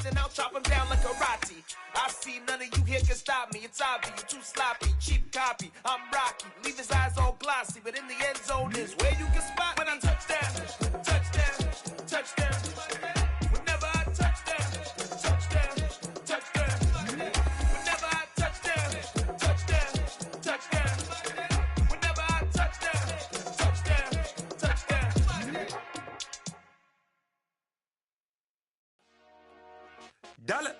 then I'll chop him down like karate. I see none of you here can stop me. It's obvious, you're too sloppy, cheap copy. I'm Rocky, leave his eyes all glossy, but in the end zone is where you can spot when I touchdown, touchdown, touchdown. Whenever I touchdown, touchdown, touchdown. Whenever I touchdown, touchdown, touchdown. Whenever I touchdown, touchdown, touchdown. Dollar.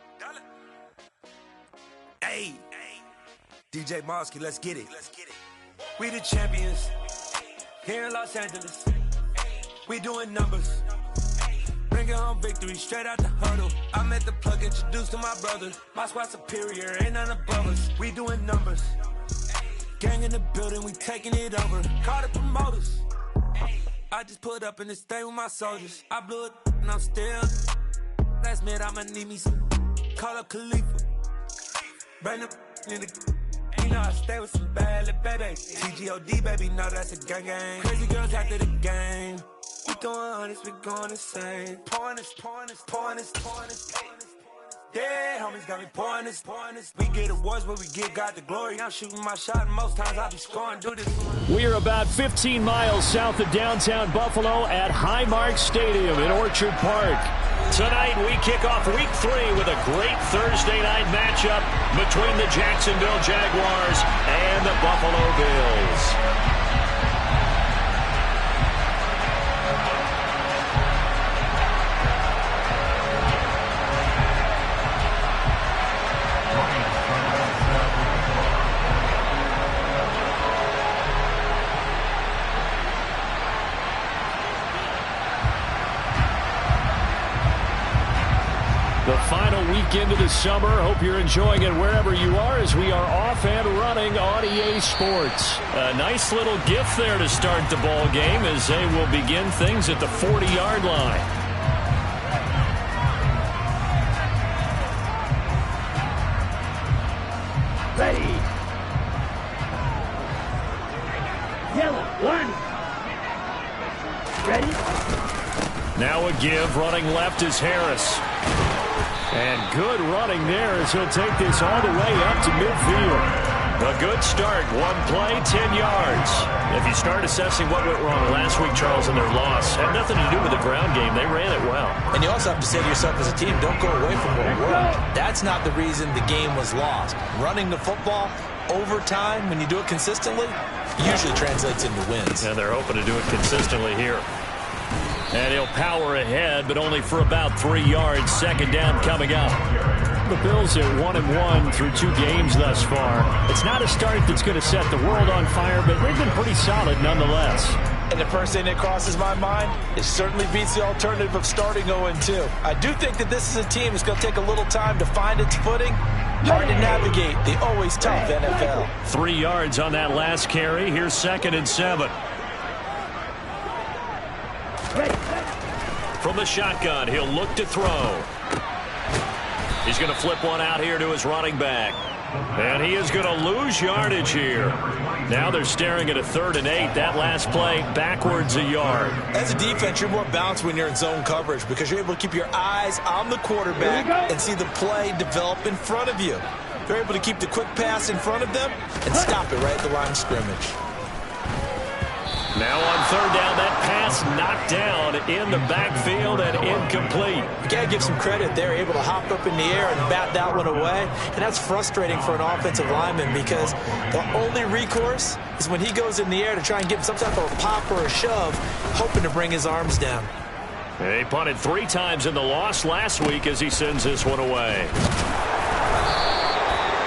Hey, DJ Mosky, let's get it. We the champions here in Los Angeles. We doing numbers. Bringing home victory straight out the huddle. I met the plug, introduced to my brother. My squad superior, ain't none above us. We doing numbers. Gang in the building, we taking it over. Call the promoters. I just put up in this thing with my soldiers. I blew it and I'm still. Last minute I'ma need me some. Call up Khalifa. Bring them in the. You know I stay with some bad little baby. TGOD, baby, know that's a gang. Crazy girls after the game. We going honest, we going insane. Pouring this. Yeah, homies got me pouring this. We get awards, but we give God the glory. I'm shooting my shot, and most times I be scoring. Do this. We are about 15 miles south of downtown Buffalo at Highmark Stadium in Orchard Park. Tonight, we kick off Week 3 with a great Thursday night matchup between the Jacksonville Jaguars and the Buffalo Bills. The final weekend of the summer. Hope you're enjoying it wherever you are as we are off and running on EA Sports. A nice little gift there to start the ball game as they will begin things at the 40-yard line. Ready. Yellow, one. Ready. Now a give, running left is Harris. And good running there as he'll take this all the way up to midfield. A good start. One play, 10 yards. If you start assessing what went wrong last week, Charles, in their loss, had nothing to do with the ground game. They ran it well. And you also have to say to yourself as a team, don't go away from what worked. That's not the reason the game was lost. Running the football over time, when you do it consistently, usually translates into wins. And they're hoping to do it consistently here. And he'll power ahead, but only for about 3 yards. Second down coming up. The Bills are 1-1 through 2 games thus far. It's not a start that's going to set the world on fire, but they've been pretty solid nonetheless. And the first thing that crosses my mind, it certainly beats the alternative of starting 0-2. I do think that this is a team that's going to take a little time to find its footing. Hard to navigate the always tough NFL. 3 yards on that last carry. Here's 2nd and 7. From the shotgun, he'll look to throw. He's going to flip one out here to his running back. And he is going to lose yardage here. Now they're staring at a 3rd and 8. That last play, backwards a yard. As a defense, you're more balanced when you're in zone coverage because you're able to keep your eyes on the quarterback and see the play develop in front of you. They're able to keep the quick pass in front of them and stop it right at the line of scrimmage. Now on 3rd down, that pass knocked down in the backfield and incomplete. You got to give some credit. They're able to hop up in the air and bat that one away. And that's frustrating for an offensive lineman because the only recourse is when he goes in the air to try and get some type of a pop or a shove, hoping to bring his arms down. He punted 3 times in the loss last week as he sends this one away.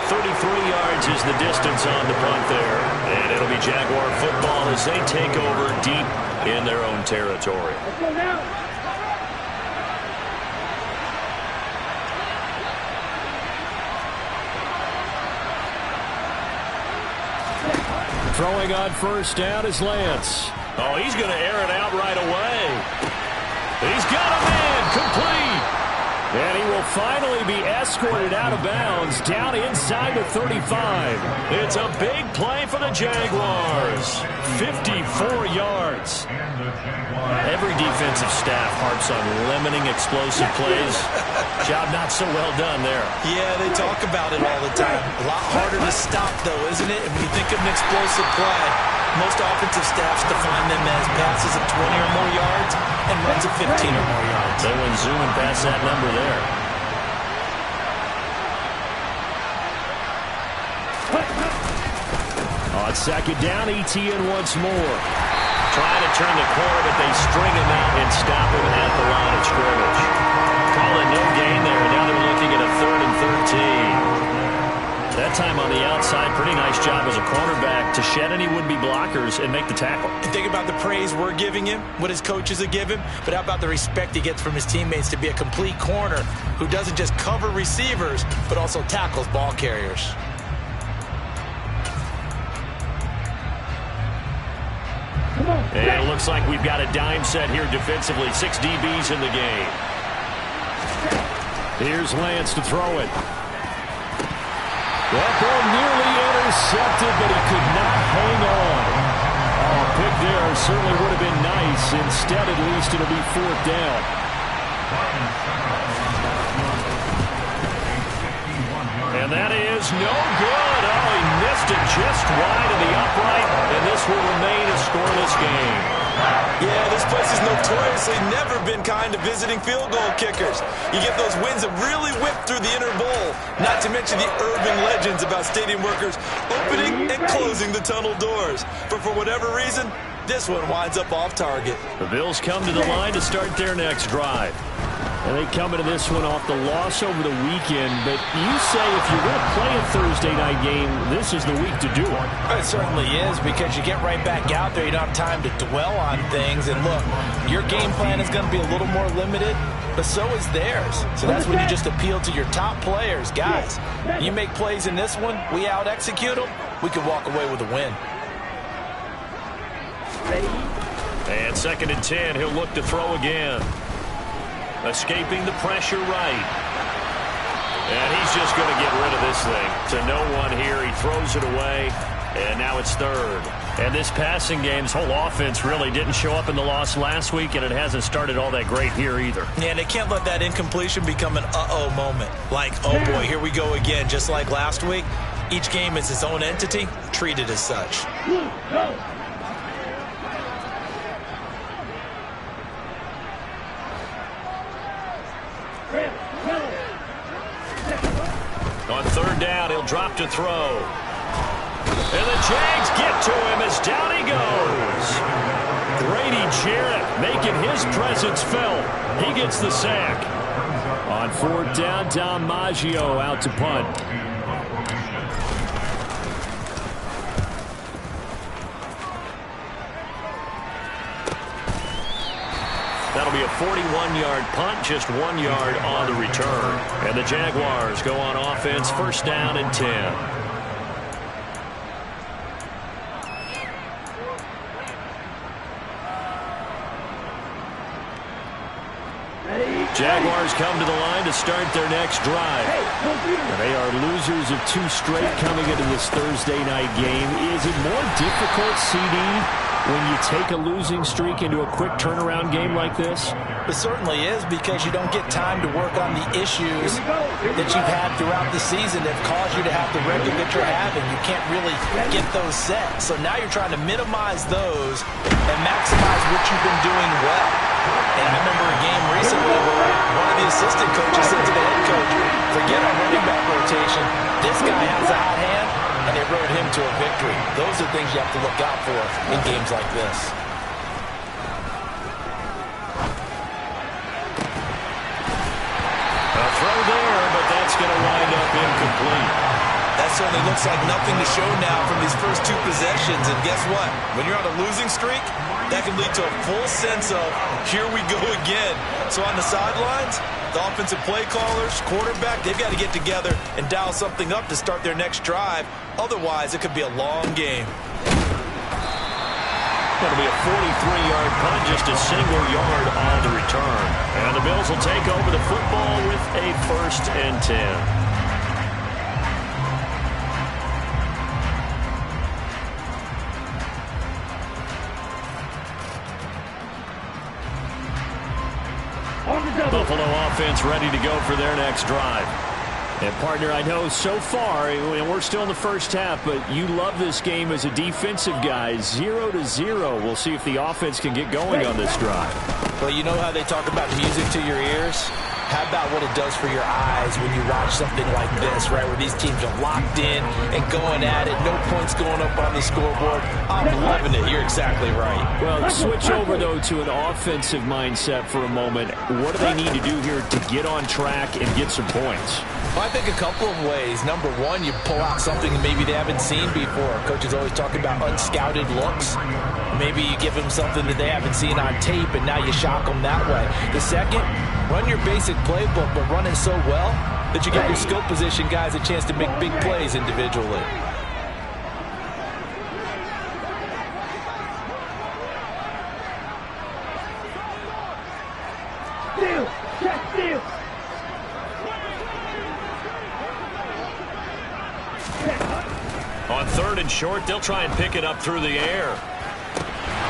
33 yards is the distance on the punt there. And it'll be Jaguar football as they take over deep in their own territory. Let's go now. Throwing on 1st down is Lance. Oh, he's going to air it out right away. He's got a man complete. And he will finally be escorted out of bounds down inside the 35. It's a big play for the Jaguars. 54 yards. Every defensive staff harps on limiting explosive plays. Job not so well done there. Yeah, they talk about it all the time. A lot harder to stop, though, isn't it? And when you think of an explosive play, most offensive staffs define them as passes of 20 or more yards and runs of 15 or more yards. They went zooming past that number there. On second down, ETN once more. Trying to turn the corner, but they string him out and stop him at the line of scrimmage. Call it no gain there. Now they're looking at a 3rd and 13. That time on the outside, pretty nice job as a cornerback to shed any would-be blockers and make the tackle. And think about the praise we're giving him, what his coaches have given, but how about the respect he gets from his teammates to be a complete corner who doesn't just cover receivers, but also tackles ball carriers. And it looks like we've got a dime set here defensively. 6 DBs in the game. Here's Lance to throw it. That ball nearly intercepted, but he could not hang on. Oh, a pick there certainly would have been nice. Instead, at least, it'll be 4th down. And that is no good. Oh, he missed it just wide of the upright, and this will remain a scoreless game. Yeah, this place has notoriously never been kind to visiting field goal kickers. You get those wins that really whip through the inner bowl, not to mention the urban legends about stadium workers opening and closing the tunnel doors. But for whatever reason, this one winds up off target. The Bills come to the line to start their next drive. And they come into this one off the loss over the weekend. But you say if you're going to play a Thursday night game, this is the week to do it. It certainly is, because you get right back out there. You don't have time to dwell on things. And look, your game plan is going to be a little more limited, but so is theirs. So that's when you just appeal to your top players. Guys, you make plays in this one, we out-execute them, we could walk away with a win. And 2nd and 10, he'll look to throw again. Escaping the pressure right. And he's just going to get rid of this thing. To no one here. He throws it away. And now it's 3rd. And this passing game's whole offense really didn't show up in the loss last week, and it hasn't started all that great here either. Yeah, and they can't let that incompletion become an uh-oh moment. Like, oh boy, here we go again, just like last week. Each game is its own entity, treated as such. On 3rd down, he'll drop to throw. And the Jags get to him as down he goes. Grady Jarrett making his presence felt. He gets the sack. On 4th down, Dom Maggio out to punt. That'll be a 41-yard punt, just 1 yard on the return. And the Jaguars go on offense, 1st down and 10. Jaguars come to the line to start their next drive. And they are losers of 2 straight coming into this Thursday night game. Is it more difficult, CD, when you take a losing streak into a quick turnaround game like this? It certainly is, because you don't get time to work on the issues that you've had throughout the season that have caused you to have the record that you're having. You can't really get those set. So now you're trying to minimize those and maximize what you've been doing well. And I remember a game recently where one of the assistant coaches said to the head coach, forget our running back rotation. This guy has a hot hand, and they rode him to a victory. Those are things you have to look out for in games like this. A throw there, but that's going to wind up incomplete. That certainly looks like nothing to show now from these first 2 possessions. And guess what? When you're on a losing streak, that can lead to a full sense of, here we go again. So on the sidelines, the offensive play callers, quarterback, they've got to get together and dial something up to start their next drive. Otherwise, it could be a long game. That'll be a 43-yard punt, just a single yard on the return. And the Bills Bills will take over the football with a 1st and 10. Buffalo offense ready to go for their next drive. And, partner, I know so far, we're still in the first half, but you love this game as a defensive guy. 0-0. We'll see if the offense can get going on this drive. Well, you know how they talk about music to your ears? How about what it does for your eyes when you watch something like this, right, where these teams are locked in and going at it, no points going up on the scoreboard? I'm loving it. You're exactly right. Well, switch over, though, to an offensive mindset for a moment. What do they need to do here to get on track and get some points? Well, I think a couple of ways. Number one, you pull out something that maybe they haven't seen before. Coach is always talking about unscouted looks. Maybe you give them something that they haven't seen on tape, and now you shock them that way. The second, run your basic playbook, but run it so well that you give your skill position guys a chance to make big plays individually. Steal! Check steal! On 3rd and short, they'll try and pick it up through the air.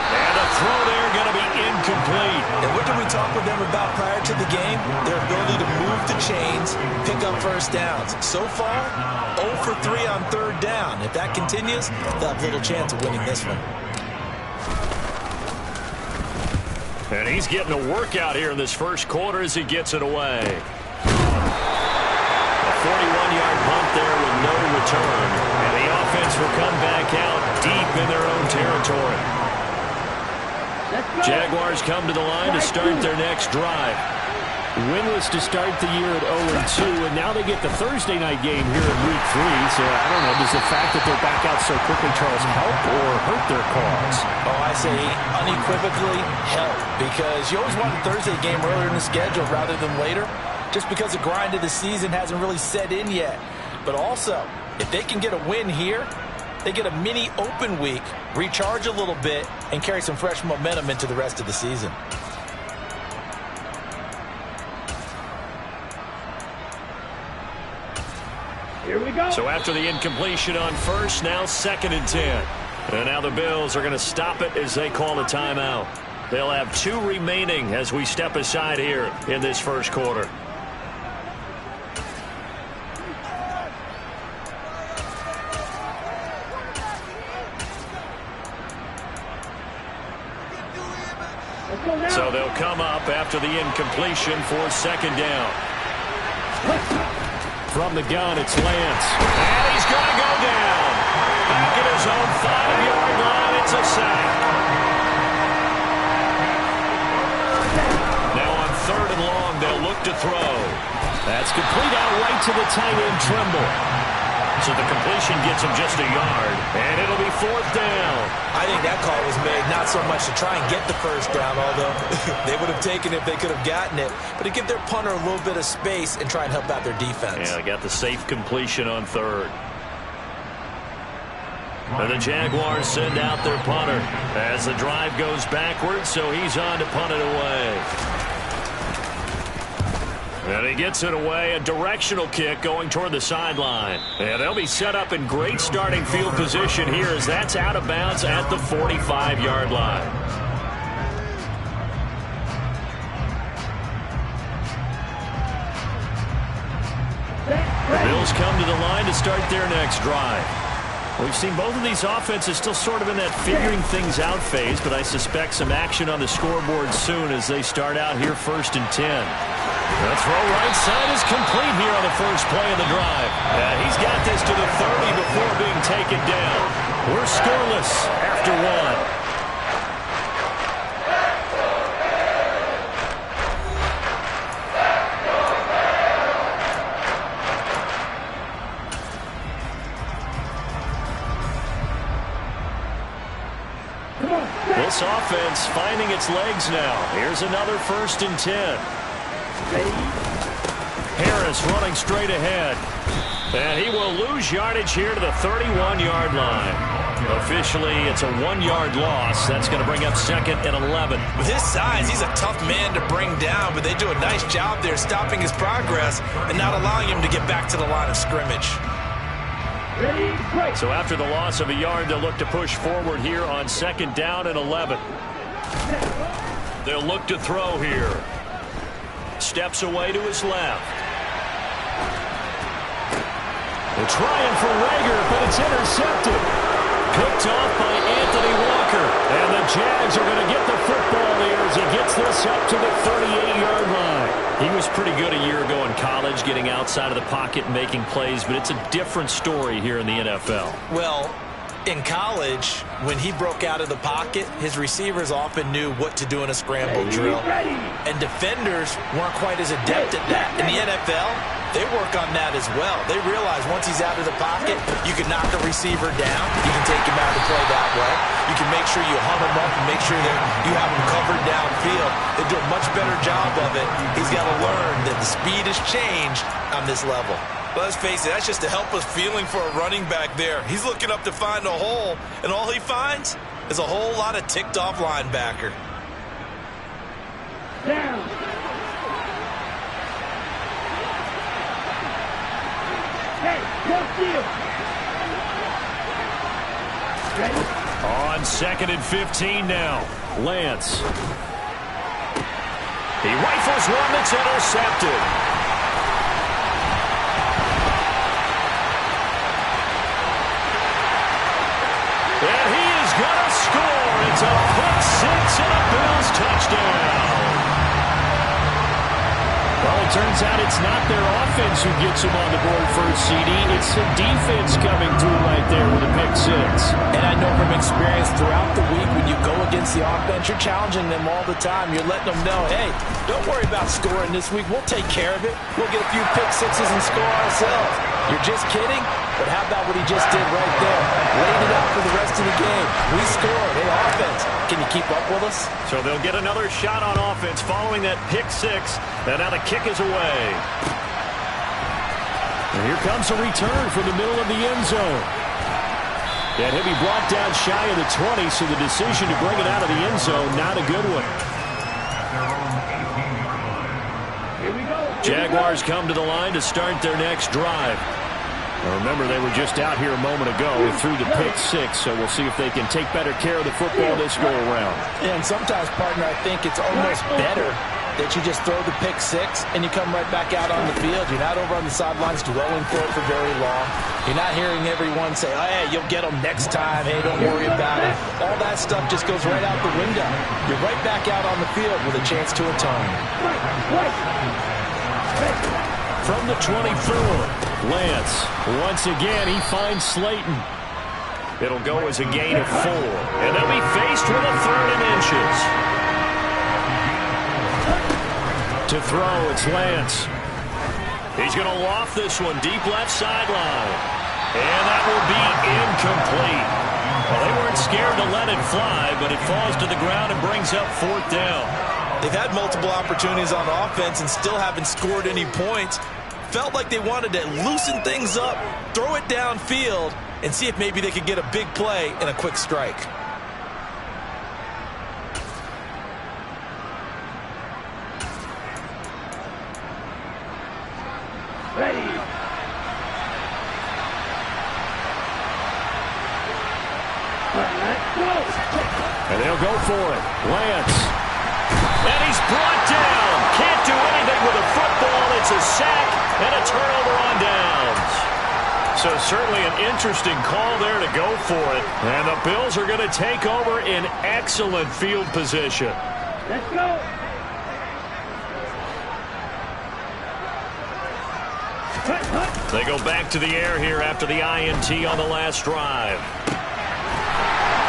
And a throw there going to be incomplete. And what did we talk with them about prior to the game? Their ability to move the chains, pick up first downs. So far, 0 for 3 on 3rd down. If that continues, they'll have little chance of winning this one. And he's getting a workout here in this first quarter as he gets it away. A 41-yard punt there with no return. And the offense will come back out deep in their own territory. Jaguars come to the line to start their next drive. Winless to start the year at 0-2, and now they get the Thursday night game here in Week 3. So, I don't know, does the fact that they're back out so quickly, Charles, help or hurt their cause? Oh, I say unequivocally help, because you always want a Thursday game earlier in the schedule rather than later, just because the grind of the season hasn't really set in yet. But also, if they can get a win here, they get a mini open week, recharge a little bit, and carry some fresh momentum into the rest of the season. Here we go. So after the incompletion on 1st, now 2nd and 10. And now the Bills are going to stop it as they call a timeout. They'll have 2 remaining as we step aside here in this first quarter. So they'll come up after the incompletion for 2nd down. From the gun, it's Lance. And he's going to go down. Back at his own 5-yard line, it's a sack. Now on 3rd and long, they'll look to throw. That's complete out right to the tight end, Trimble. So the completion gets him just a yard, and it'll be 4th down. I think that call was made not so much to try and get the first down, although they would have taken it if they could have gotten it, but to give their punter a little bit of space and try and help out their defense. Yeah, they got the safe completion on 3rd. And the Jaguars send out their punter as the drive goes backwards, so he's on to punt it away. And he gets it away, a directional kick going toward the sideline. And they'll be set up in great starting field position here as that's out of bounds at the 45-yard line. The Bills come to the line to start their next drive. We've seen both of these offenses still sort of in that figuring things out phase, but I suspect some action on the scoreboard soon as they start out here 1st and 10. The throw right side is complete here on the first play of the drive. He's got this to the 30 before being taken down. We're scoreless after 1. This offense finding its legs now. Here's another 1st and 10. Harris running straight ahead. And he will lose yardage here to the 31-yard line. Officially, it's a 1-yard loss. That's going to bring up 2nd and 11. With his size, he's a tough man to bring down, but they do a nice job there stopping his progress and not allowing him to get back to the line of scrimmage. So after the loss of a yard, they'll look to push forward here on 2nd down and 11. They'll look to throw here. Steps away to his left. They're trying for Rager, but it's intercepted. Picked off by Anthony Walker. And the Jags are going to get the football here as he gets this up to the 38-yard line. He was pretty good a year ago in college, getting outside of the pocket and making plays, but it's a different story here in the NFL. Well, in college, when he broke out of the pocket, his receivers often knew what to do in a scramble drill. And defenders weren't quite as adept at that. In the NFL, they work on that as well. They realize once he's out of the pocket, you can knock a receiver down. You can take him out to play that way. You can make sure you hunt him up and make sure that you have him covered downfield. They do a much better job of it. He's got to learn that the speed has changed on this level. Let's face it, that's just a helpless feeling for a running back there. He's looking up to find a hole, and all he finds is a whole lot of ticked-off linebacker. Down. Hey, good deal. Ready? On 2nd and 15 now. Lance. He rifles one that's intercepted. And he is going to score. It's a pick six and a Bills touchdown. Well, it turns out it's not their offense who gets them on the board first, CD. It's the defense coming through right there with a pick six. And I know from experience throughout the week when you go against the offense, you're challenging them all the time. You're letting them know, hey, don't worry about scoring this week. We'll take care of it. We'll get a few pick sixes and score ourselves. You're just kidding? But how about what he just did right there? Laid it out for the rest of the game. We scored. Hey, offense, can you keep up with us? So they'll get another shot on offense following that pick six. And now the kick is away. And here comes a return from the middle of the end zone. And he'll be brought down shy of the 20, so the decision to bring it out of the end zone, not a good one. Jaguars come to the line to start their next drive. Now remember, they were just out here a moment ago through the pick six, so we'll see if they can take better care of the football this go-around. And sometimes, partner, I think it's almost better that you just throw the pick six and you come right back out on the field. You're not over on the sidelines dwelling for it for very long. You're not hearing everyone say, oh, hey, you'll get them next time. Hey, don't worry about it. All that stuff just goes right out the window. You're right back out on the field with a chance to atone. From the 24, Lance, once again, he finds Slayton. It'll go as a gain of 4, and they'll be faced with a 3rd and inches. To throw, it's Lance. He's going to loft this one deep left sideline. And that will be incomplete. Well, they weren't scared to let it fly, but it falls to the ground and brings up 4th down. They've had multiple opportunities on offense and still haven't scored any points. Felt like they wanted to loosen things up, throw it downfield, and see if maybe they could get a big play and a quick strike. Ready. And they'll go for it. Lance. And he's brought down. Can't do anything with a football. It's a sack and a turnover on downs. So certainly an interesting call there to go for it. And the Bills are going to take over in excellent field position. Let's go. They go back to the air here after the INT on the last drive.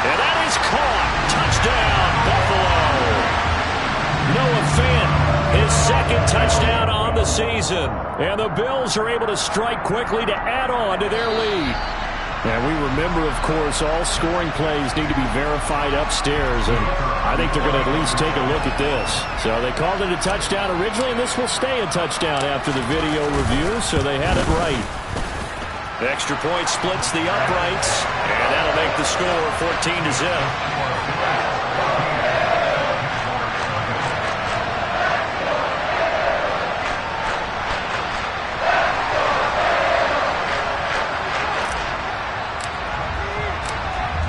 And that is caught. Touchdown, Buffalo. Noah Fant, his 2nd touchdown on the season. And the Bills are able to strike quickly to add on to their lead. And we remember, of course, all scoring plays need to be verified upstairs. And I think they're going to at least take a look at this. So they called it a touchdown originally, and this will stay a touchdown after the video review. So they had it right. The extra point splits the uprights, and that'll make the score 14-0.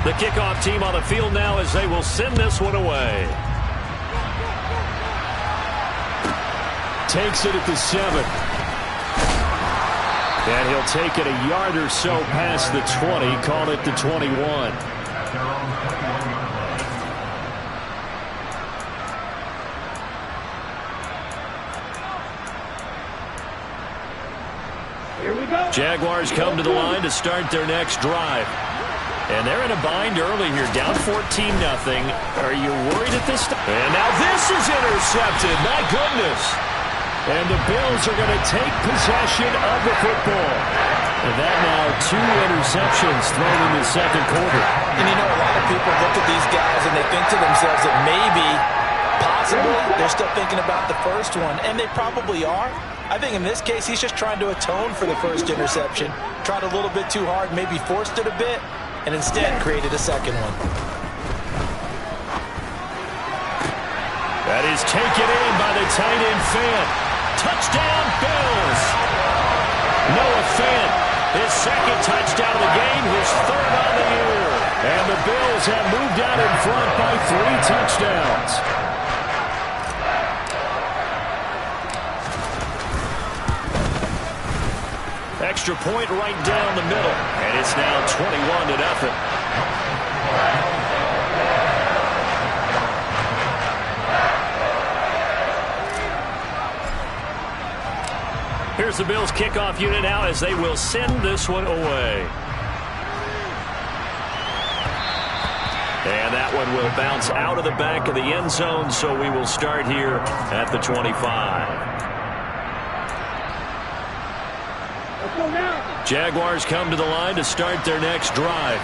The kickoff team on the field now as they will send this one away. Takes it at the 7. And he'll take it a yard or so past the 20, call it the 21. Here we go. Jaguars come to the line to start their next drive. And they're in a bind early here, down 14-0. Are you worried at this time? And now this is intercepted. My goodness. And the Bills are going to take possession of the football. And that now 2 interceptions thrown in the second quarter. And you know, a lot of people look at these guys and they think to themselves that maybe, possibly, they're still thinking about the first one. And they probably are. I think in this case, he's just trying to atone for the first interception. Tried a little bit too hard, maybe forced it a bit, and instead created a second one. That is taken in by the tight end Fant. Touchdown, Bills. Noah Fant, his second touchdown of the game, his third on the year. And the Bills have moved out in front by 3 touchdowns. Extra point right down the middle, and it's now 21-0. Here's the Bills kickoff unit now as they will send this one away. And that one will bounce out of the back of the end zone, so we will start here at the 25. Jaguars come to the line to start their next drive.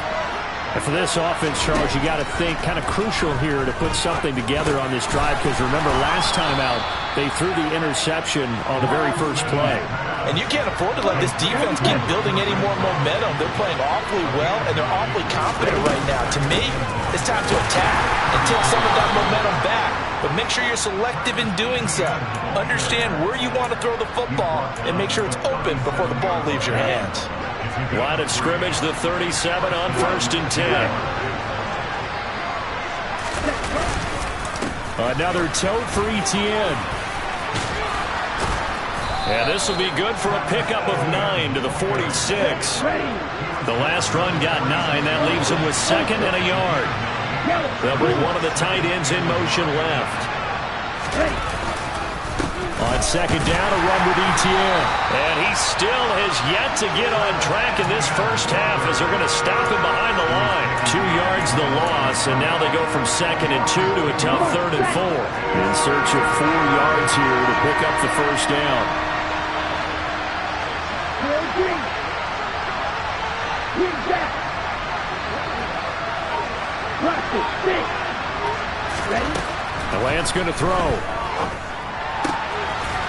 And for this offense, Charles, you got to think kind of crucial here to put something together on this drive, because remember last time out they threw the interception on the very first play. And you can't afford to let this defense keep building any more momentum. They're playing awfully well, and they're awfully confident right now. To me, it's time to attack and take some of that momentum back. But make sure you're selective in doing so. Understand where you want to throw the football and make sure it's open before the ball leaves your hands. Line of scrimmage, the 37 on 1st and 10. Another tote for Etienne. And this will be good for a pickup of 9 to the 46. The last run got 9. That leaves him with 2nd and a yard. They'll bring one of the tight ends in motion left. On 2nd down, a run with Etienne. And he still has yet to get on track in this first half as they're going to stop him behind the line. 2 yards the loss, and now they go from 2nd and 2 to a tough 3rd and 4. In search of 4 yards here to pick up the first down. The Lance going to throw.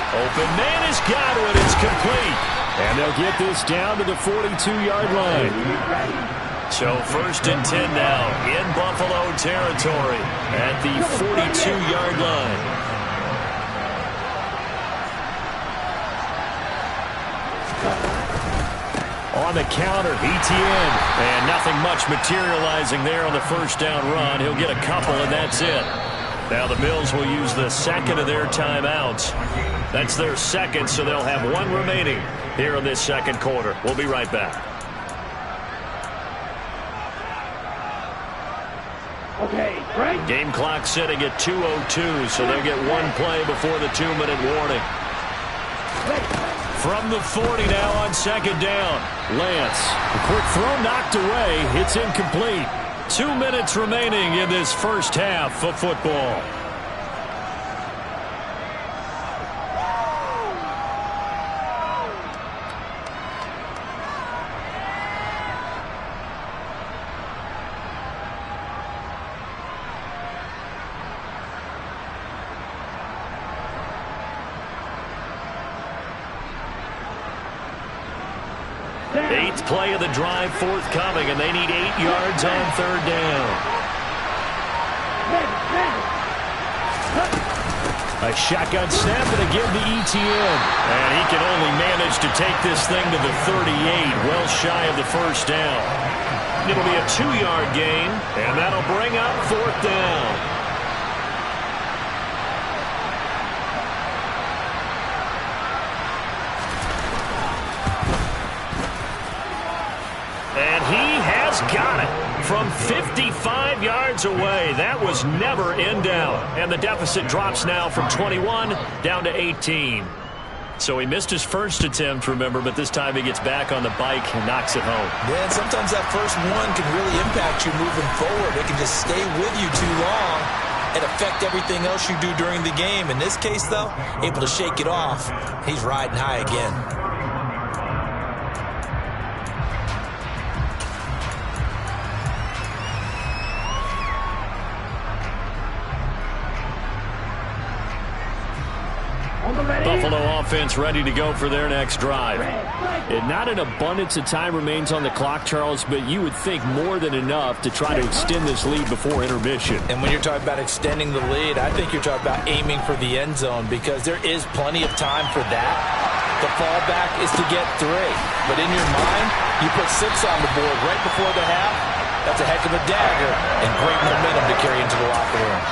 Open man has got it. It's complete. And they'll get this down to the 42-yard line. So 1st and 10 now in Buffalo territory at the 42-yard line. On the counter, Etienne. And nothing much materializing there on the first down run. He'll get a couple, and that's it. Now the Bills will use the 2nd of their timeouts. That's their 2nd, so they'll have 1 remaining here in this 2nd quarter. We'll be right back. Okay, Frank. Game clock setting at 2:02, so they'll get 1 play before the 2-minute warning. From the 40 now on 2nd down. Lance, the quick throw knocked away. It's incomplete. 2 minutes remaining in this first half of football. Set. 8th play of the drive forthcoming, and they need 8 yards on 3rd down. A shotgun snap and again to Etienne. And he can only manage to take this thing to the 38, well shy of the 1st down. It'll be a 2-yard gain, and that'll bring up 4th down. And he has got it from 55 yards away. That was never in doubt. And the deficit drops now from 21 down to 18. So he missed his first attempt, remember, but this time he gets back on the bike and knocks it home. Yeah, and sometimes that first one can really impact you moving forward. It can just stay with you too long and affect everything else you do during the game. In this case, though, able to shake it off. He's riding high again. Buffalo offense ready to go for their next drive. And not an abundance of time remains on the clock, Charles, but you would think more than enough to try to extend this lead before intermission. And when you're talking about extending the lead, I think you're talking about aiming for the end zone because there is plenty of time for that. The fallback is to get 3. But in your mind, you put 6 on the board right before the half. That's a heck of a dagger and great momentum to carry into the locker room.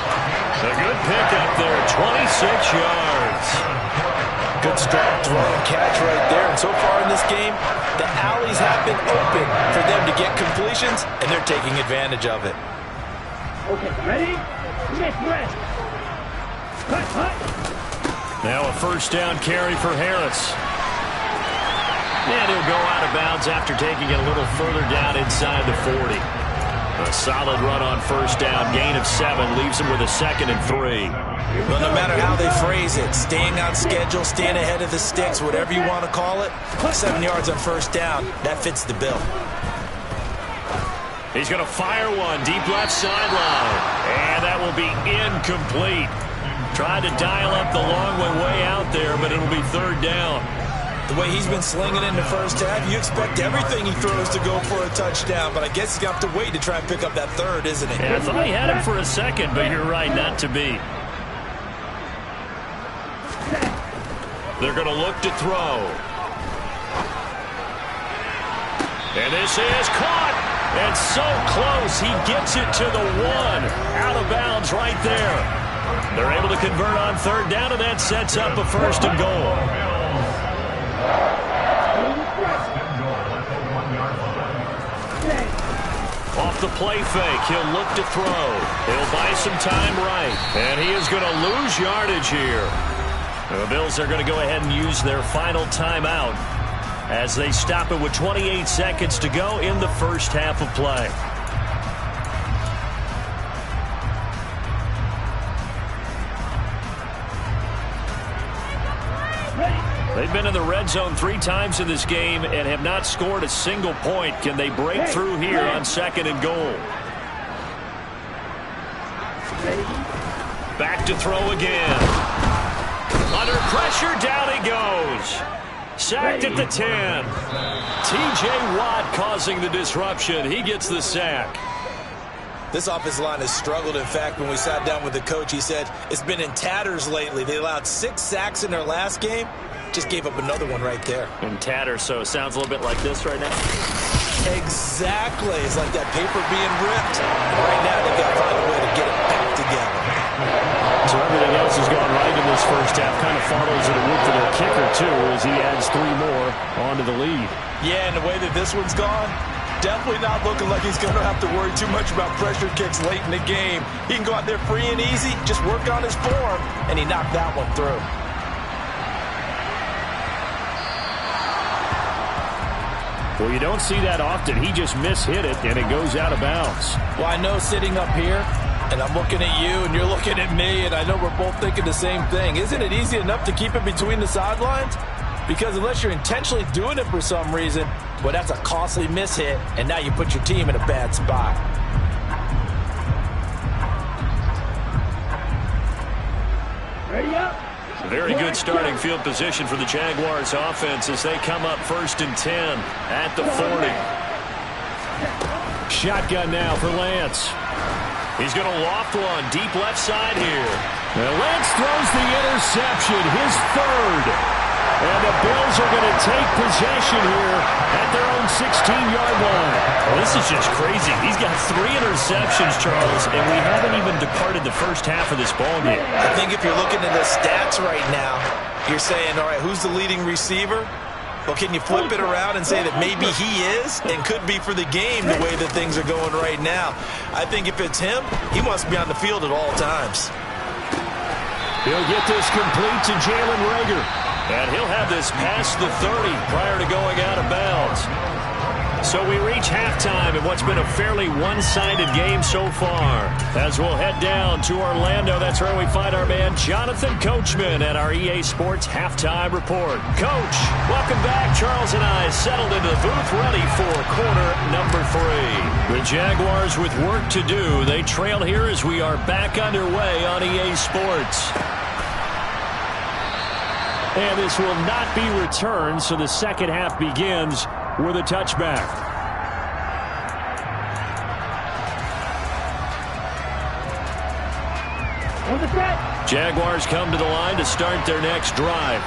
A good pickup there, 26 yards. Good strong throw and catch right there. And so far in this game, the alleys have been open for them to get completions, and they're taking advantage of it. Okay, ready? Make rest. Cut. Now a 1st down carry for Harris. And he'll go out of bounds after taking it a little further down inside the 40. A solid run on 1st down, gain of 7, leaves him with a 2nd and 3. Well, no matter how they phrase it, staying on schedule, staying ahead of the sticks, whatever you want to call it, 7 yards on 1st down, that fits the bill. He's going to fire one deep left sideline, and that will be incomplete. Tried to dial up the long way out there, but it'll be 3rd down. The way he's been slinging in the first half, you expect everything he throws to go for a touchdown, but I guess he's got to wait to try and pick up that 3rd, isn't he? Yeah, I thought he had him for a second, but you're right, not to be. They're going to look to throw. And this is caught. And so close, he gets it to the 1. Out of bounds right there. They're able to convert on 3rd down, and that sets up a 1st and goal. Off the play fake, he'll look to throw. He'll buy some time right. And he is going to lose yardage here. The Bills are going to go ahead and use their final timeout as they stop it with 28 seconds to go in the 1st half of play. They've been in the red zone 3 times in this game and have not scored a single point. Can they break through here on 2nd and goal? Back to throw again. Under pressure, down he goes. Sacked at the 10. T.J. Watt causing the disruption. He gets the sack. This offensive line has struggled. In fact, when we sat down with the coach, he said it's been in tatters lately. They allowed 6 sacks in their last game. Just gave up another one right there. In tatters, so it sounds a little bit like this right now. Exactly. It's like that paper being ripped. And right now, they've got to find a way to get it back together. So everything else has gone right in this first half. Kind of follows it a week for their kicker, too, as he adds 3 more onto the lead. Yeah, and the way that this one's gone, definitely not looking like he's going to have to worry too much about pressure kicks late in the game. He can go out there free and easy, just work on his form, and he knocked that one through. Well, you don't see that often. He just mishit it, and it goes out of bounds. Well, I know sitting up here, and I'm looking at you, and you're looking at me, and I know we're both thinking the same thing. Isn't it easy enough to keep it between the sidelines? Because unless you're intentionally doing it for some reason, well, that's a costly mishit, and now you put your team in a bad spot. Ready up. Very good starting field position for the Jaguars offense as they come up 1st and 10 at the 40. Shotgun now for Lance. He's going to loft one deep left side here. Now Lance throws the interception, his 3rd. And the Bills are going to take possession here at their own 16-yard line. Well, this is just crazy. He's got 3 interceptions, Charles, and we haven't even departed the first half of this ballgame. I think if you're looking at the stats right now, you're saying, all right, who's the leading receiver? Well, can you flip it around and say that maybe he is and could be for the game the way that things are going right now? I think if it's him, he must be on the field at all times. He'll get this complete to Jalen Reagor. And he'll have this past the 30 prior to going out of bounds. So we reach halftime in what's been a fairly one-sided game so far. As we'll head down to Orlando, that's where we find our man Jonathan Coachman at our EA Sports Halftime Report. Coach, welcome back. Charles and I settled into the booth ready for quarter number 3. The Jaguars with work to do. They trail here as we are back underway on EA Sports. And this will not be returned, so the second half begins with a touchback. Jaguars come to the line to start their next drive.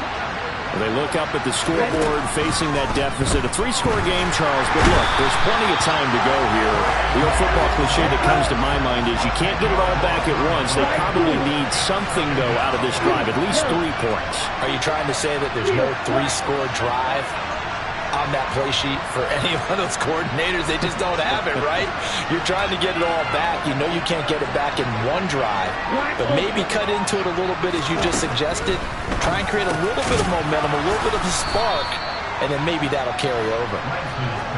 They look up at the scoreboard facing that deficit. A 3-score game, Charles, but look, there's plenty of time to go here. The old football cliche that comes to my mind is you can't get it all back at once. They probably need something, though, out of this drive, at least 3 points. Are you trying to say that there's no 3-score drive on that play sheet for any one of those coordinators? They just don't have it, right? You're trying to get it all back. You know you can't get it back in one drive, but maybe cut into it a little bit as you just suggested. Try and create a little bit of momentum, a little bit of a spark, and then maybe that'll carry over.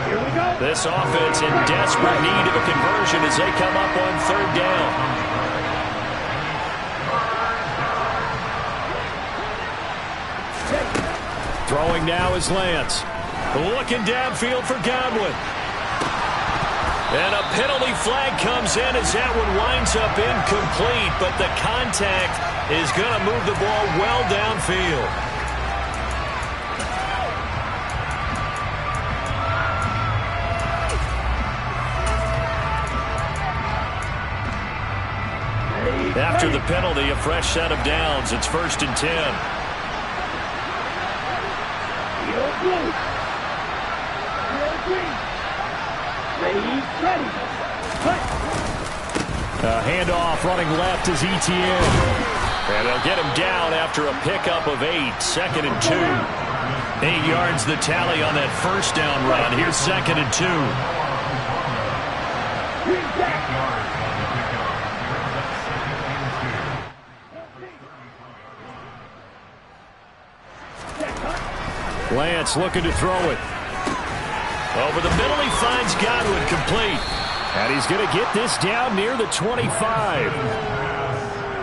Here we go. This offense in desperate need of a conversion as they come up on 3rd down. Throwing now is Lance. Looking downfield for Godwin. And a penalty flag comes in as that one winds up incomplete, but the contact is going to move the ball well downfield. After the penalty, a fresh set of downs. It's 1st and 10. Handoff running left is Etienne. And they'll get him down after a pickup of 8. 2nd and 2. 8 yards the tally on that 1st down run. Here's 2nd and 2. Lance looking to throw it. Over the middle, he finds Godwin complete. And he's going to get this down near the 25.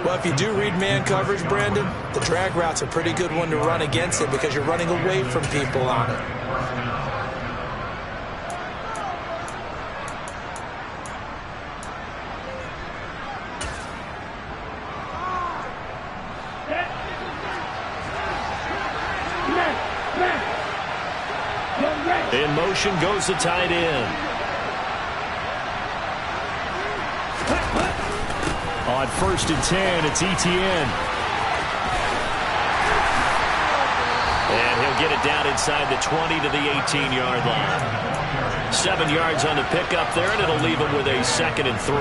Well, if you do read man coverage, Brandon, the drag route's a pretty good one to run against it because you're running away from people on it. In motion goes the tight end. On 1st and 10, it's Etienne. And he'll get it down inside the 20 to the 18-yard line. 7 yards on the pickup there, and it'll leave him with a 2nd and 3.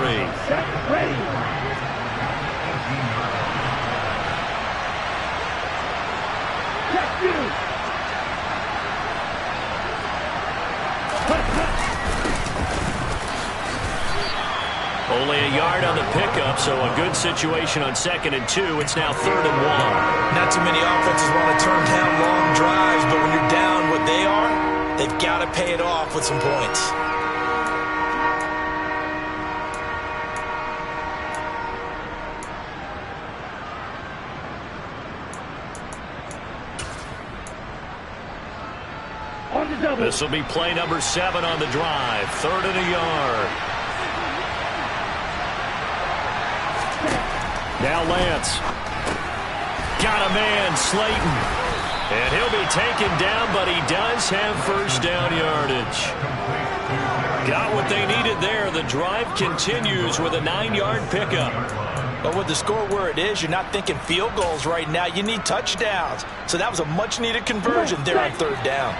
Only a yard on the pickup, so a good situation on 2nd and 2. It's now 3rd and 1. Not too many offenses want to turn down long drives, but when you're down what they are, they've got to pay it off with some points. This will be play number 7 on the drive. 3rd and a yard. Now Lance. Got a man, Slayton. And he'll be taken down, but he does have first down yardage. Got what they needed there. The drive continues with a 9-yard pickup. But with the score where it is, you're not thinking field goals right now. You need touchdowns. So that was a much-needed conversion there on third down.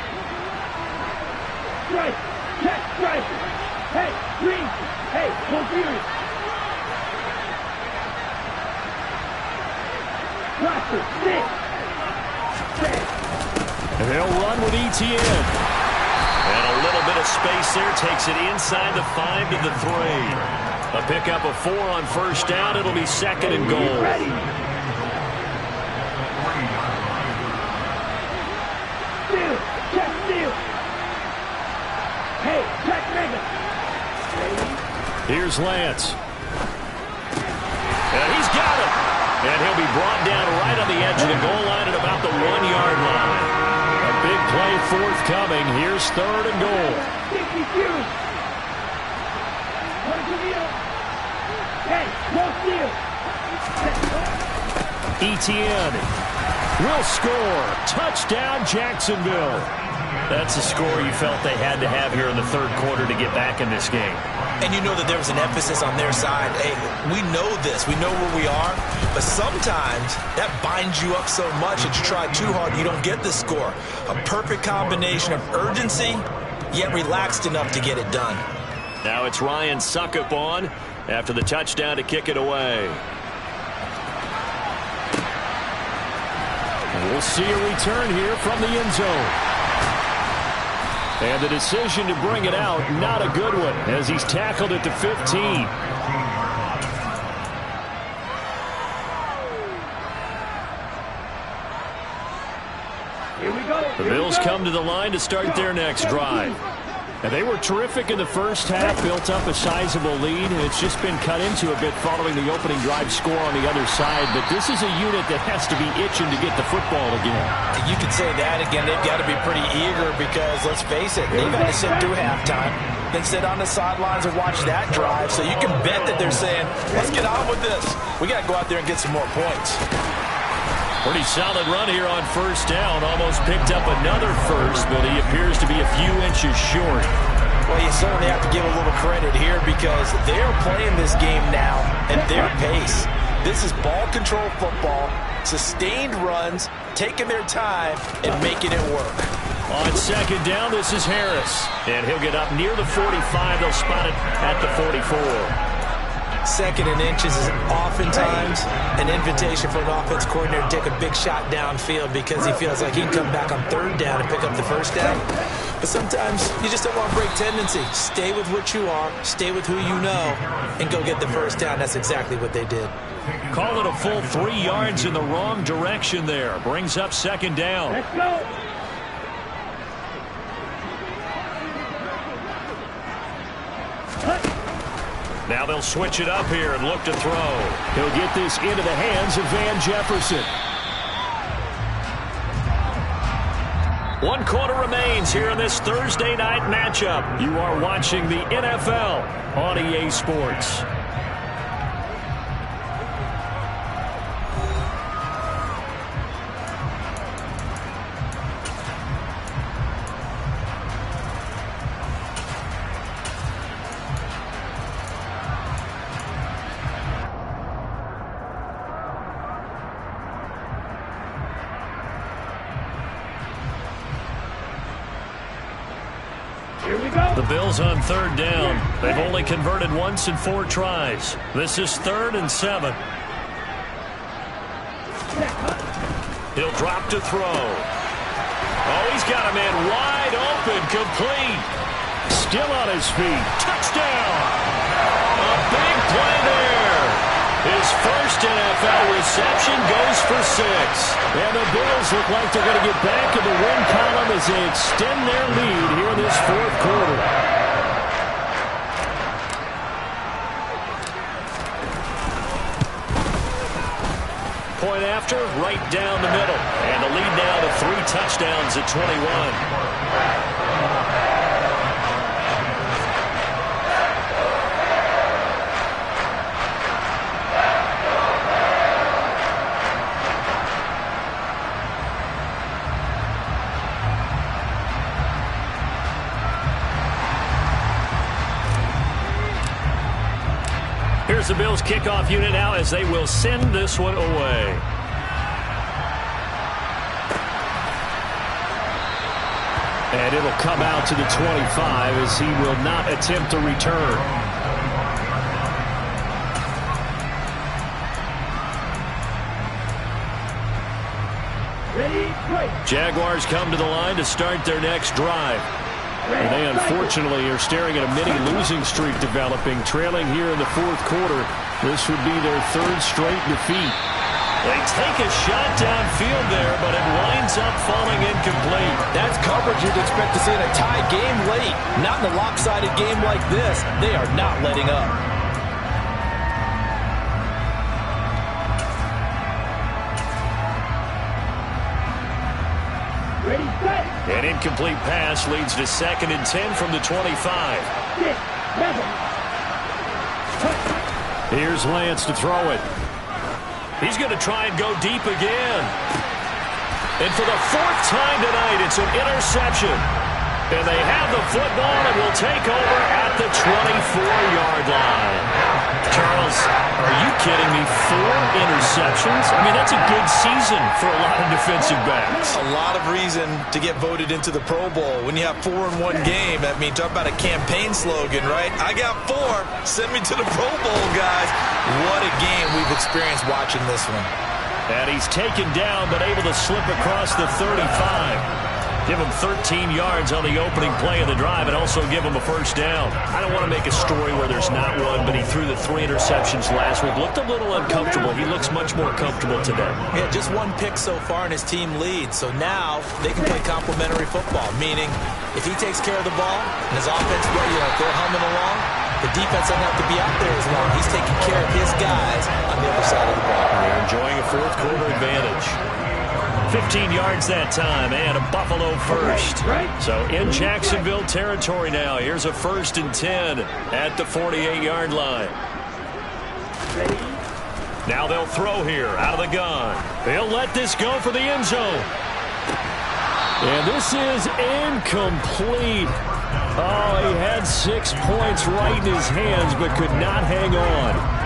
Strike! Check! Strike! Hey! Green! Hey! Go serious! Roster! Six! And they'll run with ETN. And a little bit of space there takes it inside the 5 to the 3. A pickup of 4 on first down. It'll be second and goal. Steal! Check! Steal! Hey! Check! Mega! Here's Lance. And he's got it. And he'll be brought down right on the edge of the goal line at about the 1-yard line. A big play forthcoming. Here's third and goal. ETN will score. Touchdown, Jacksonville. That's a score you felt they had to have here in the third quarter to get back in this game. And you know that there was an emphasis on their side. Hey, we know this. We know where we are. But sometimes that binds you up so much that you try too hard, you don't get the score. A perfect combination of urgency, yet relaxed enough to get it done. Now it's Ryan Suckup on after the touchdown to kick it away. And we'll see a return here from the end zone. And the decision to bring it out, not a good one, as he's tackled at the 15. Here we go. The Bills come to the line to start their next drive. And they were terrific in the first half, built up a sizable lead, and it's just been cut into a bit following the opening drive score on the other side. But this is a unit that has to be itching to get the football again. You could say that again. They've got to be pretty eager because, let's face it, they've had to sit through halftime, then sit on the sidelines and watch that drive. So you can bet that they're saying, let's get on with this. We got to go out there and get some more points. Pretty solid run here on first down. Almost picked up another first, but he appears to be a few inches short. Well, you certainly have to give a little credit here because they're playing this game now at their pace. This is ball control football, sustained runs, taking their time, and making it work. On second down, this is Harris. And he'll get up near the 45. They'll spot it at the 44. Second and inches is oftentimes an invitation for an offense coordinator to take a big shot downfield because he feels like he can come back on third down and pick up the first down. But sometimes you just don't want to break tendency. Stay with what you are, stay with who you know, and go get the first down. That's exactly what they did. Call it a full 3 yards in the wrong direction there. Brings up second down. Let's go. Now they'll switch it up here and look to throw. He'll get this into the hands of Van Jefferson. 1 quarter remains here in this Thursday night matchup. You are watching the NFL on EA Sports. The Bills on third down. They've only converted once in 4 tries. This is 3rd and 7. He'll drop to throw. Oh, he's got a man wide open, complete. Still on his feet. Touchdown! A big play there. His first NFL reception goes for 6. And the Bills look like they're going to get back in the win column as they extend their lead here in this 4th quarter. Point after, right down the middle. And the lead now to 3 touchdowns at 21. Here's the Bills kickoff unit now as they will send this one away. And it'll come out to the 25 as he will not attempt to return. Jaguars come to the line to start their next drive. And they unfortunately are staring at a mini losing streak developing, trailing here in the fourth quarter. This would be their third straight defeat. They take a shot downfield there, but it winds up falling incomplete. That's coverage you'd expect to see in a tie game late. Not in a lopsided game like this. They are not letting up. An incomplete pass leads to 2nd and 10 from the 25. Here's Lance to throw it. He's going to try and go deep again. And for the 4th time tonight, it's an interception. And they have the football and will take over at the 24-yard line. Charles, are you kidding me? 4 interceptions? I mean, that's a good season for a lot of defensive backs. A lot of reason to get voted into the Pro Bowl. When you have 4 in one game, I mean, talk about a campaign slogan, right? I got 4. Send me to the Pro Bowl, guys. What a game we've experienced watching this one. And he's taken down, but able to slip across the 35. Give him 13 yards on the opening play of the drive and also give him a first down. I don't want to make a story where there's not one, but he threw the 3 interceptions last week. Looked a little uncomfortable. He looks much more comfortable today. Yeah, just 1 pick so far and his team leads. So now they can play complementary football, meaning if he takes care of the ball and his offense, they're humming along, the defense doesn't have to be out there as long. He's taking care of his guys on the other side of the ball. They're enjoying a fourth quarter advantage. 15 yards that time, and a Buffalo first. So in Jacksonville territory now. Here's a 1st and 10 at the 48-yard line. Now they'll throw here out of the gun. They'll let this go for the end zone. And this is incomplete. Oh, he had 6 points right in his hands, but could not hang on.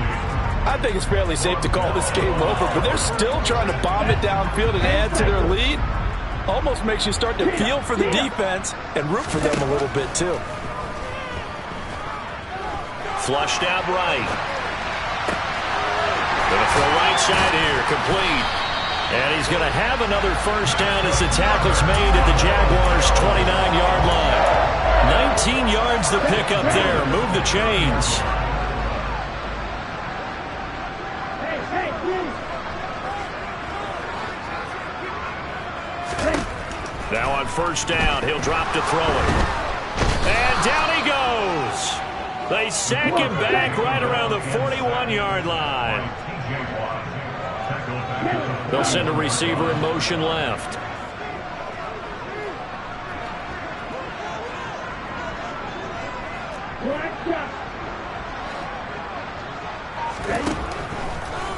I think it's fairly safe to call this game over, but they're still trying to bomb it downfield and add to their lead. Almost makes you start to feel for the defense and root for them a little bit, too. Flushed out right. Going to throw right side here, complete. And he's going to have another first down as the tackle's made at the Jaguars' 29-yard line. 19 yards to pick up there. Move the chains. Now on first down, he'll drop to throw it. And down he goes. They sack him back right around the 41-yard line. They'll send a receiver in motion left.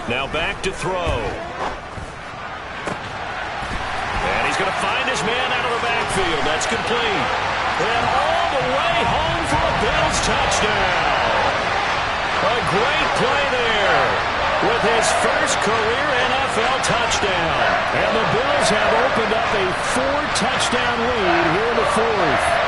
Now back to throw. And he's going to find his man out of the backfield. That's complete. And all the way home for a Bills touchdown. A great play there with his first career NFL touchdown. And the Bills have opened up a 4-touchdown lead here in the 4th.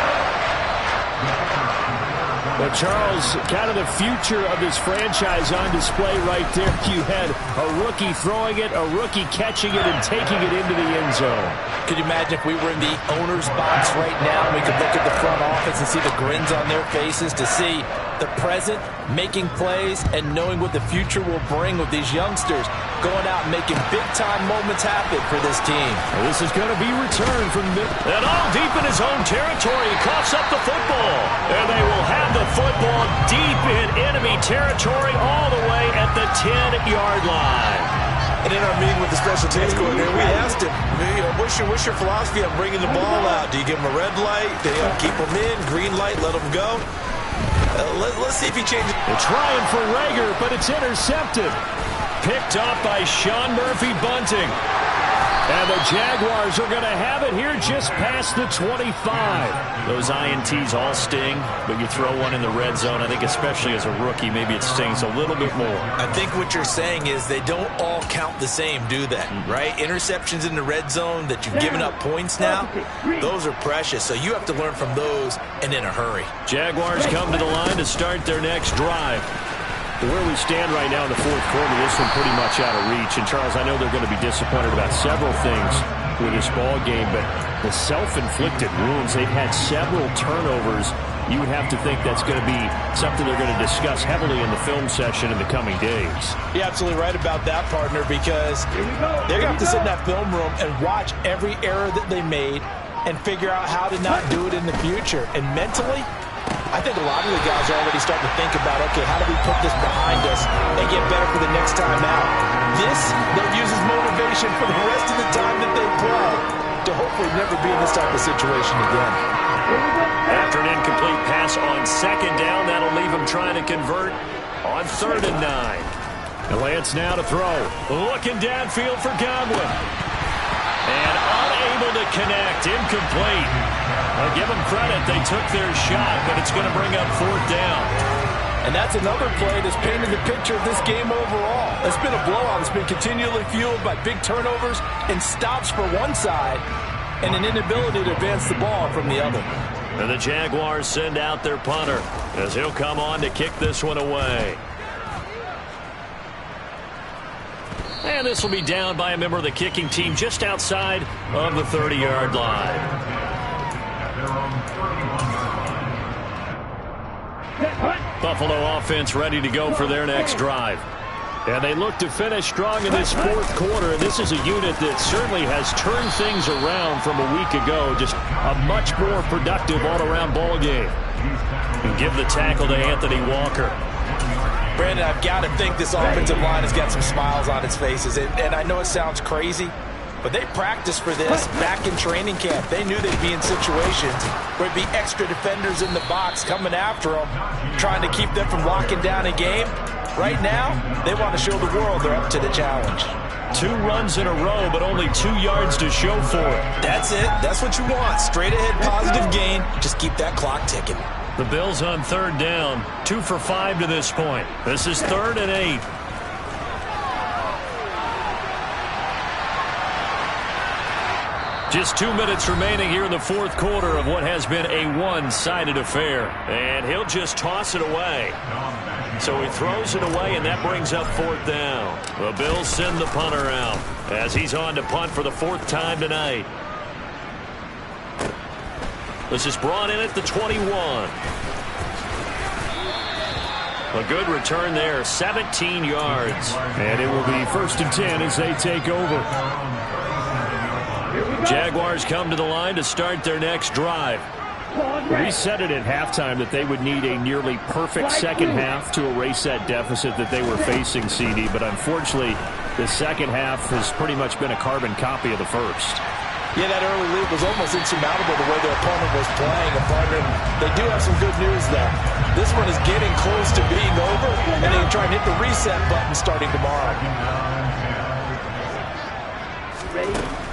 But Charles, kind of the future of this franchise on display right there. You had a rookie throwing it, a rookie catching it, and taking it into the end zone. Could you imagine if we were in the owner's box right now, we could look at the front office and see the grins on their faces, to see the present, making plays, and knowing what the future will bring with these youngsters going out and making big-time moments happen for this team. Well, this is going to be returned from and all deep in his own territory. He coughs up the football. And they will have the football deep in enemy territory all the way at the 10-yard line. And in our meeting with the special teams coordinator, we asked him, what's your philosophy on bringing the ball out? Do you give him a red light? Do you keep him in? Green light, let him go? Let's see if he changes. They're trying for Rager, but it's intercepted. Picked up by Sean Murphy-Bunting. And the Jaguars are going to have it here just past the 25. Those INTs all sting, but you throw one in the red zone, I think especially as a rookie, maybe it stings a little bit more. I think what you're saying is they don't all count the same, do they? Right? Interceptions in the red zone that you've given up points now, those are precious. So you have to learn from those and in a hurry. Jaguars come to the line to start their next drive. Where we stand right now in the fourth quarter, this one pretty much out of reach. And, Charles, I know they're going to be disappointed about several things with this ball game, but the self-inflicted wounds, they've had several turnovers. You would have to think that's going to be something they're going to discuss heavily in the film session in the coming days. You're absolutely right about that, partner, because they're going to have to sit in that film room and watch every error that they made and figure out how to not do it in the future. And mentally, I think a lot of the guys are already starting to think about, okay, how do we put this behind us and get better for the next time out? This, they'll use as motivation for the rest of the time that they play to hopefully never be in this type of situation again. After an incomplete pass on second down, that'll leave him trying to convert on 3rd and 9. And Lance now to throw. Looking downfield for Godwin. And unable to connect. Incomplete. I'll give them credit. They took their shot, but it's going to bring up 4th down. And that's another play that's painted the picture of this game overall. It's been a blowout. It's been continually fueled by big turnovers and stops for one side and an inability to advance the ball from the other. And the Jaguars send out their punter as he'll come on to kick this one away. And this will be down by a member of the kicking team just outside of the 30-yard line. Buffalo offense ready to go for their next drive. And they look to finish strong in this fourth quarter. This is a unit that certainly has turned things around from a week ago. Just a much more productive all-around ball game. And give the tackle to Anthony Walker. Brandon, I've got to think this offensive line has got some smiles on its faces. And I know it sounds crazy, but they practiced for this back in training camp. They knew they'd be in situations where it'd be extra defenders in the box coming after them, trying to keep them from locking down a game. Right now, they want to show the world they're up to the challenge. 2 runs in a row, but only 2 yards to show for it. That's it. That's what you want. Straight ahead positive gain. Just keep that clock ticking. The Bills on 3rd down. 2 for 5 to this point. This is 3rd and 8. Just 2 minutes remaining here in the fourth quarter of what has been a one-sided affair. And he'll just toss it away. So he throws it away, and that brings up 4th down. The Bills send the punter out as he's on to punt for the 4th time tonight. This is brought in at the 21. A good return there, 17 yards. And it will be 1st and 10 as they take over. Jaguars come to the line to start their next drive. We said it at halftime that they would need a nearly perfect second half to erase that deficit that they were facing, CD. But unfortunately, the second half has pretty much been a carbon copy of the first. Yeah, that early lead was almost insurmountable the way their opponent was playing. And partner, they do have some good news, though. This one is getting close to being over, and they can try and hit the reset button starting tomorrow.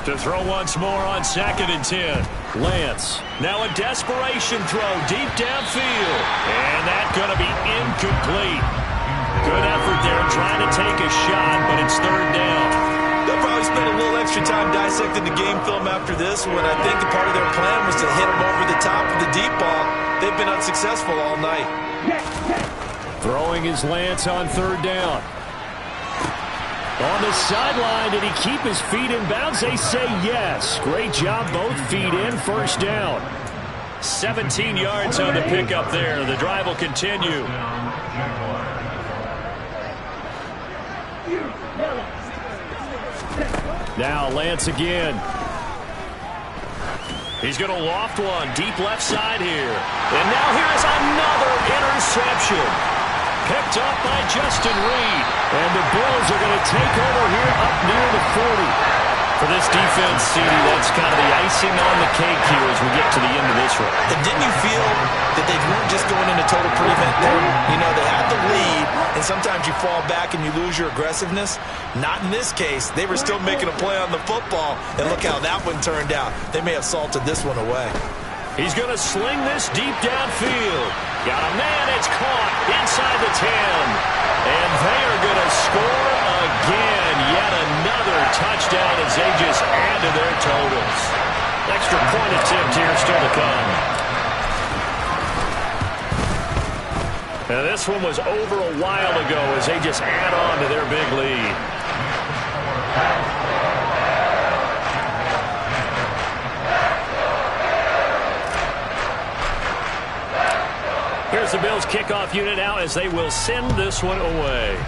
To throw once more on 2nd and 10. Lance. Now a desperation throw deep downfield. And that's going to be incomplete. Good effort there trying to take a shot, but it's 3rd down. They'll probably spend a little extra time dissecting the game film after this one. I think the part of their plan was to hit them over the top of the deep ball. They've been unsuccessful all night. Throwing his Lance on 3rd down. On the sideline, did he keep his feet in bounds? They say yes. Great job, both feet in, 1st down. 17 yards on the pickup there. The drive will continue. Now Lance again. He's going to loft one deep left side here. And now here is another interception. Picked up by Justin Reed. And the Bills are going to take over here up near the 40. For this defense, CD, that's kind of the icing on the cake here as we get to the end of this one. And didn't you feel that they weren't just going into total prevent there? You know, they had the lead, and sometimes you fall back and you lose your aggressiveness. Not in this case. They were still making a play on the football, and look how that one turned out. They may have salted this one away. He's going to sling this deep downfield. Got a man, it's caught inside the 10. And they are going to score again. Yet another touchdown as they just add to their totals. Extra point attempt here still to come. And this one was over a while ago as they just add on to their big lead. Here's the Bills kickoff unit out as they will send this one away.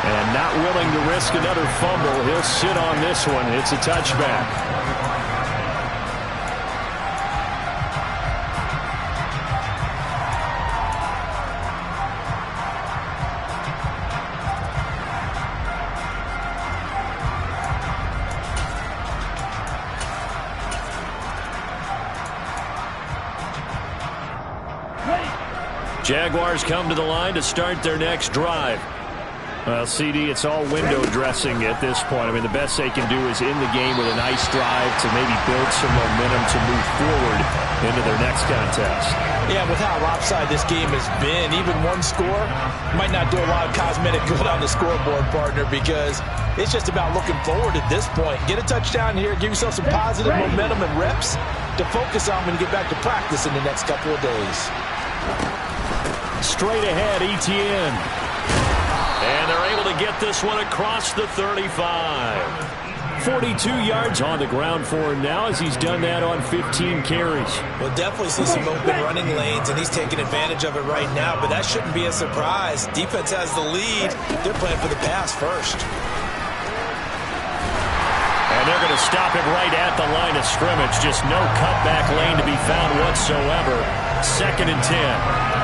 And not willing to risk another fumble. He'll sit on this one. It's a touchback. Jaguars come to the line to start their next drive. Well, CD, it's all window dressing at this point. I mean, the best they can do is in the game with a nice drive to maybe build some momentum to move forward into their next contest. Yeah, with how lopsided this game has been, even one score might not do a lot of cosmetic good on the scoreboard, partner, because it's just about looking forward at this point. Get a touchdown here, give yourself some positive momentum and reps to focus on when you get back to practice in the next couple of days. Straight ahead, Etienne. And they're able to get this one across the 35. 42 yards on the ground for him now as he's done that on 15 carries. We'll definitely see some open running lanes, and he's taking advantage of it right now, but that shouldn't be a surprise. Defense has the lead. They're playing for the pass first. And they're going to stop it right at the line of scrimmage. Just no cutback lane to be found whatsoever. 2nd and 10.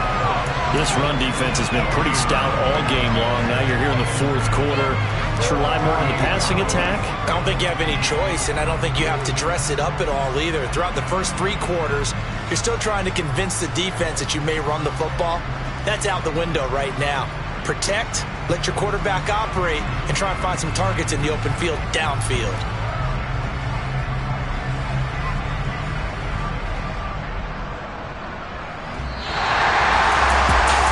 This run defense has been pretty stout all game long. Now you're here in the 4th quarter. Just rely more on the passing attack. I don't think you have any choice, and I don't think you have to dress it up at all either. Throughout the first 3 quarters, you're still trying to convince the defense that you may run the football. That's out the window right now. Protect, let your quarterback operate, and try and find some targets in the open field downfield.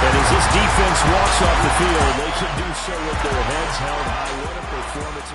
As this defense walks off the field, they should do so with their heads held high. What a performance.